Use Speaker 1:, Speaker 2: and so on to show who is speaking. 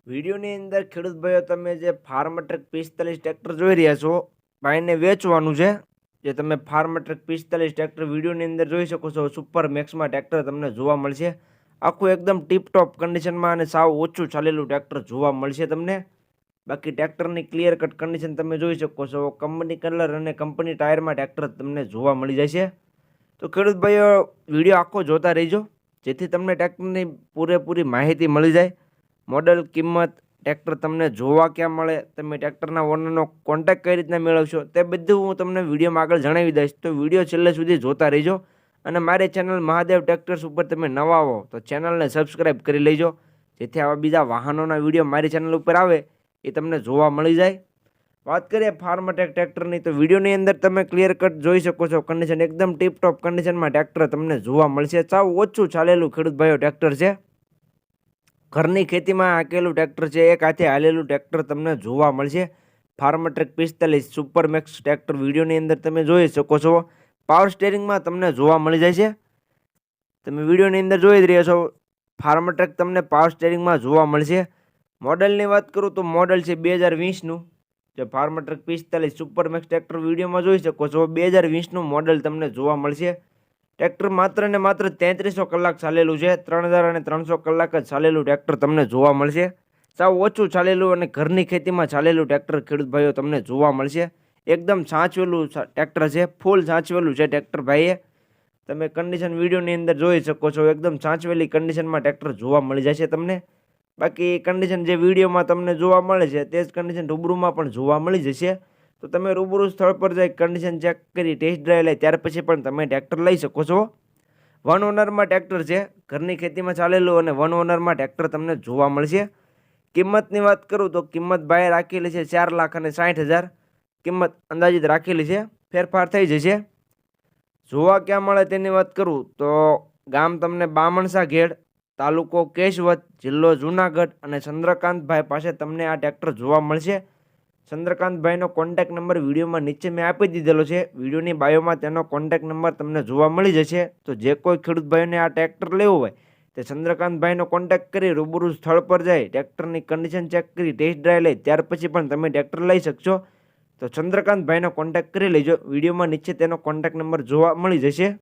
Speaker 1: વિડીયોની અંદર ખેડૂત ભાઈઓ તમે જે ફાર્મટ્રેક 45 ટ્રેક્ટર જોઈ રહ્યા છો, ભાઈને વેચવાનું છે. જે તમે ફાર્મટ્રેક 45 ટ્રેક્ટર વિડીયોની અંદર જોઈ શકો છો, સુપર મેક્સમાં ટ્રેક્ટર તમને જોવા મળશે. આખું એકદમ ટીપટોપ કન્ડિશનમાં અને સાવ ઓછું ચાલેલું ટ્રેક્ટર જોવા મળશે તમને. બાકી ટ્રેક્ટરની ક્લિયર કટ કન્ડિશન તમે જોઈ શકો છો. કંપની કલર અને કંપની ટાયરમાં ટ્રેક્ટર તમને જોવા મળી જશે. તો ખેડૂત ભાઈઓ વિડીયો આખો જોતા રહીજો, જેથી તમને ટ્રેક્ટરની પૂરેપૂરી માહિતી મળી જાય. મોડલ, કિંમત, ટ્રેક્ટર તમને જોવા ક્યાં મળે, તમે ટ્રેક્ટરના ઓનરનો કોન્ટેક્ટ કઈ રીતના મેળવશો, તે બધું હું તમને વિડીયોમાં આગળ જણાવી દઈશ. તો વિડીયો છેલ્લે સુધી જોતા રહીજો. અને મારી ચેનલ મહાદેવ ટ્રેક્ટર્સ ઉપર તમે નવા આવો તો ચેનલને સબસ્ક્રાઈબ કરી લેજો, જેથી આવા બીજા વાહનોના વિડીયો મારી ચેનલ ઉપર આવે એ તમને જોવા મળી જાય. વાત કરીએ ફાર્મટ્રેક ટ્રેક્ટરની, તો વિડીયોની અંદર તમે ક્લિયર કટ જોઈ શકો છો. કન્ડિશન એકદમ ટીપટોપ કન્ડિશનમાં ટ્રેક્ટર તમને જોવા મળશે. સાવ ઓછું ચાલેલું ખેડૂત ભાઈઓ ટ્રેક્ટર છે. ઘરની ખેતીમાં હાંકેલું ટ્રેક્ટર છે. એક હાથે હાલેલું ટ્રેક્ટર તમને જોવા મળશે. ફાર્મટ્રેક 45 સુપર મેક્સ ટ્રેક્ટર વિડીયોની અંદર તમે જોઈ શકો છો. પાવર સ્ટેરિંગમાં તમને જોવા મળી જાય છે. તમે વિડીયોની અંદર જોઈ જ રહ્યા છો. ફાર્મટ્રેક તમને પાવર સ્ટેરિંગમાં જોવા મળશે. મોડલની વાત કરું તો મોડલ છે 2020નું. જે ફાર્મટ્રેક 45 સુપર મેક્સ ટ્રેક્ટર વિડીયોમાં જોઈ શકો છો, 2020નું મોડલ તમને જોવા મળશે. ટ્રેક્ટર માત્ર ને માત્ર 3300 કલાક ચાલેલું છે. 3300 કલાક જ ચાલેલું ટ્રેક્ટર તમને જોવા મળશે. સાવ ઓછું ચાલેલું અને ઘરની ખેતીમાં ચાલેલું ટ્રેક્ટર ખેડૂત ભાઈઓ તમને જોવા મળશે. એકદમ સાચવેલું ટ્રેક્ટર છે. ફૂલ સાચવેલું છે ટ્રેક્ટર ભાઈએ. તમે કન્ડિશન વિડીયોની અંદર જોઈ શકો છો. એકદમ સાચવેલી કન્ડિશનમાં ટ્રેક્ટર જોવા મળી જશે તમને. બાકી કન્ડિશન જે વિડીયોમાં તમને જોવા મળે છે તે જ કન્ડિશન રૂબરૂમાં પણ જોવા મળી જશે. તો તમે રૂબરૂ સ્થળ પર જઈ કન્ડિશન ચેક કરી ટેસ્ટ ડ્રાઈવ લઈ ત્યાર પછી પણ તમે ટ્રેક્ટર લઈ શકો છો. વન ઓનરમાં ટ્રેક્ટર છે. ઘરની ખેતીમાં ચાલેલું અને વન ઓનરમાં ટ્રેક્ટર તમને જોવા મળશે. કિંમતની વાત કરું તો કિંમત ભાઈએ રાખેલી છે 4,60,000. કિંમત અંદાજિત રાખેલી છે. ફેરફાર થઈ જશે. જોવા ક્યાં મળે તેની વાત કરું તો ગામ તમને બામણસા ઘેડ, તાલુકો કેશવત, જિલ્લો જૂનાગઢ અને ચંદ્રકાંતભાઈ પાસે તમને આ ટ્રેક્ટર જોવા મળશે. ચંદ્રકાંતભાઈનો કોન્ટેક્ટ નંબર વિડીયોમાં નીચે મેં આપી દીધેલો છે. વિડીયોની બાયોમાં તેનો કોન્ટેક્ટ નંબર તમને જોવા મળી જશે. તો જે કોઈ ખેડૂત ભાઈને આ ટ્રેક્ટર લેવું હોય તે ચંદ્રકાંતભાઈનો કોન્ટેક્ટ કરી રૂબરૂ સ્થળ પર જાય ટ્રેક્ટરની કન્ડિશન ચેક કરી ટેસ્ટ ડ્રાઈવ લઈ ત્યાર પછી પણ તમે ટ્રેક્ટર લઈ શકશો. તો ચંદ્રકાંતભાઈનો કોન્ટેક્ટ કરી લેજો. વિડીયોમાં નીચે તેનો કોન્ટેક્ટ નંબર જોવા મળી જશે.